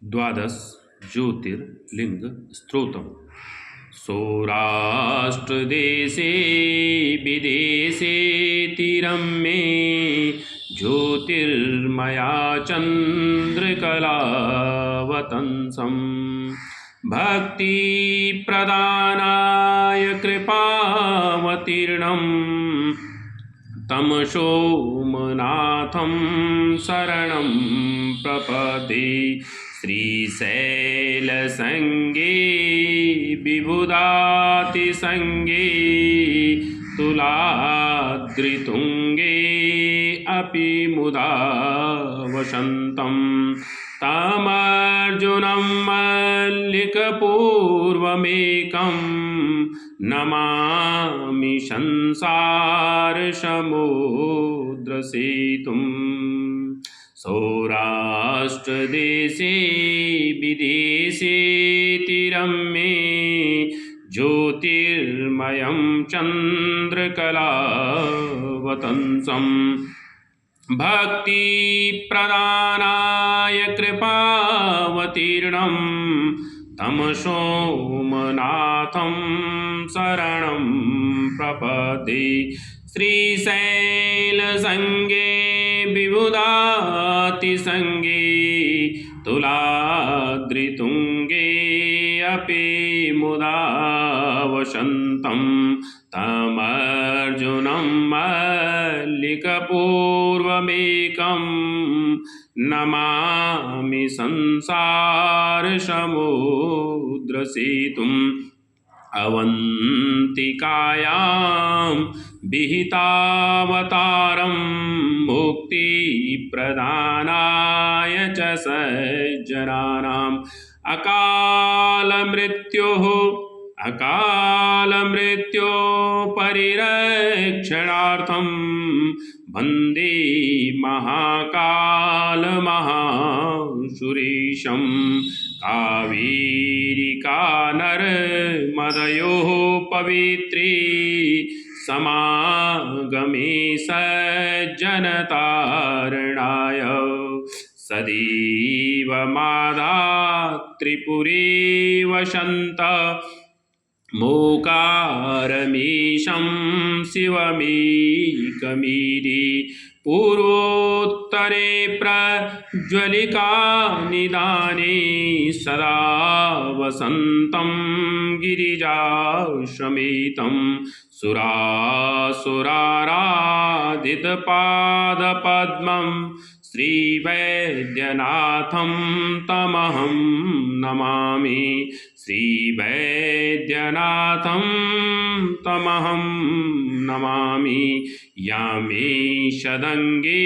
द्वादश ज्योतिर्लिंग स्तोत्रम। सौराष्ट्रदेशे विदेशे तीरम्मे ज्योतिर्मया चन्द्रकलावतंसम् भक्तिप्रदानाय कृपावतीर्णम् तमसोमनाथं शरणं प्रपदे। श्रीशैलसंगे विबुधातिसंगे तुलाद्रितुङ्गे अपि मुदा वसन्तं तमर्जुनं मल्लिकपूर्वमेकं नमामि संसारसमुद्रसेतुम्। सौराष्ट्रदेशे विदेशे तीरम्मे ज्योतिर्मयं चन्द्रकलावतंसम् भक्तिप्रदानाय कृपावतीर्णं तमसोमनाथं शरणं प्रपदे। श्रीशैलसंगे विबुधातिसंगे तुलाद्रितुङ्गे अपि मुदा वसन्तं तमर्जुनं मल्लिकपूर्वमेकं नमामि संसारसमुद्रसेतुम्। अवन्तिकायां विहितावतारं मुक्तिप्रदानाय च सज्जनानाम् अकालमृत्योः परिरक्षणार्थं वन्दे महाकालमहासुरेशं। कावेरिका नर्मदयोः पवित्रे समागमे सज्जनतारणाय सदैव मादा त्रिपुरे वसन्त मोकारमीशं शिवमेकमीडे। पूर्वोत्तरे प्रज्वलिका निदाने सदा वसन्तं गिरिजासमेतं सुरासुराराधितपादपद्मं श्रीवैद्यनाथं तमहं नमामि। श्रीवैद्यनाथं तमहं नमामि। यामे शदङ्गे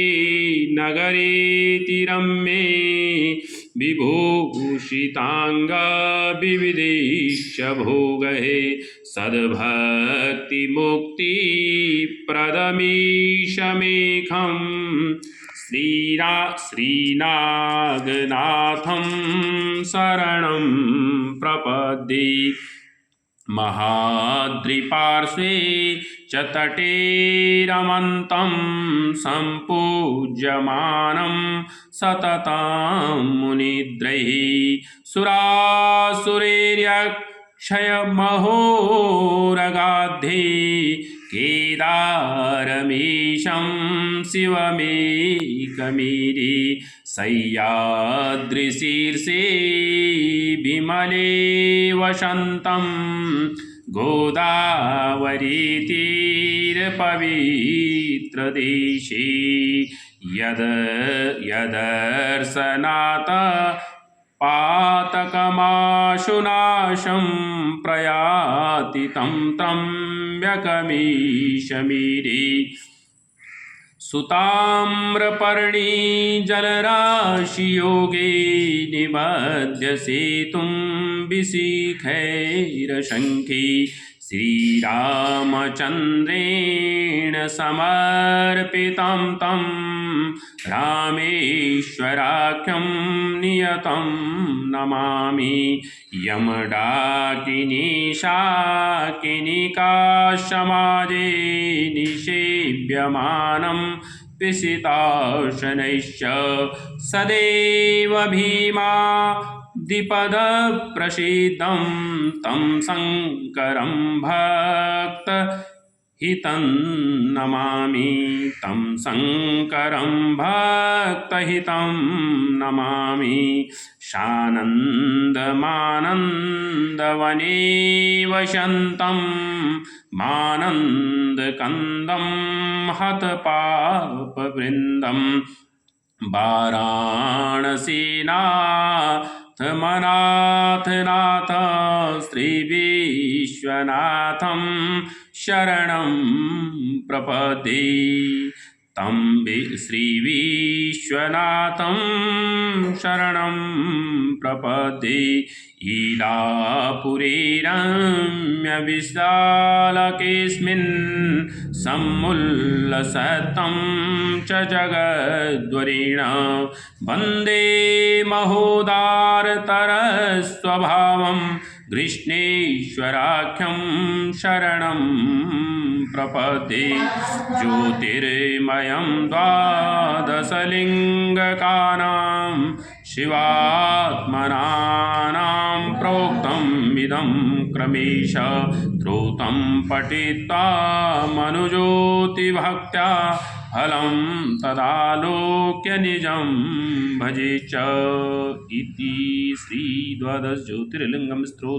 नगरे तीरम्मे विभूषिताङ्गविविधेश्य भोगैः सद्भक्तिमुक्तिप्रदमीशमेकं श्रीनागनाथं शरणं प्रपद्ये। महाद्रिपार्श्वे च तटे रमन्तं सम्पूज्यमानं सततं मुनिद्रैः सुरासुरैर्यक्षयमहोरगाध्ये केदारमीशं शिवमेकमीडे। सह्याद्रिशीर्षे विमले वसन्तं गोदावरीतीरपवित्रदेशे यदर्शनात् पातकमाशुनाशं प्रयाति तं त्र्यम्बकमीशमीडे। सुताम्रपर्णी जलराशियोगे निबध्य सेतुं विशिखैरशङ्खे श्रीरामचन्द्रेण समर्पितं तं रामेश्वराख्यं नियतं नमामि। यमडाकिनी शाकिनिका समाजे निषेव्यमानं पिशिताशनैश्च सदैव भीमादिपदप्रसीदं तं शङ्करं भक्तहितं नमामि तं शङ्करं भक्तहितं नमामि सानन्दमानन्दवने वसन्तं मानन्दकन्दं हतपापवृन्दं वाराणसीनाथमनाथनाथ श्रीविश्वनाथं शरणं प्रपद्ये तं श्रीविश्वनाथं शरणं प्रपद्ये ईलापुरे रम्यविशालकेऽस्मिन् समुल्लसतं च जगद्वरेण वन्दे महोदारतरस्वभावं कृष्णेश्वराख्यं शरणं प्रपद्ये ज्योतिर्मयं द्वादशलिङ्गकानां शिवात्मनां प्रोक्तम् इदं क्रमेश श्रुतं पठित्वा मनुज्योतिभक्त्या फलं तदालोक्य निजं भजे च इति श्री द्वादश ज्योतिर्लिङ्गं स्तोत्रम्।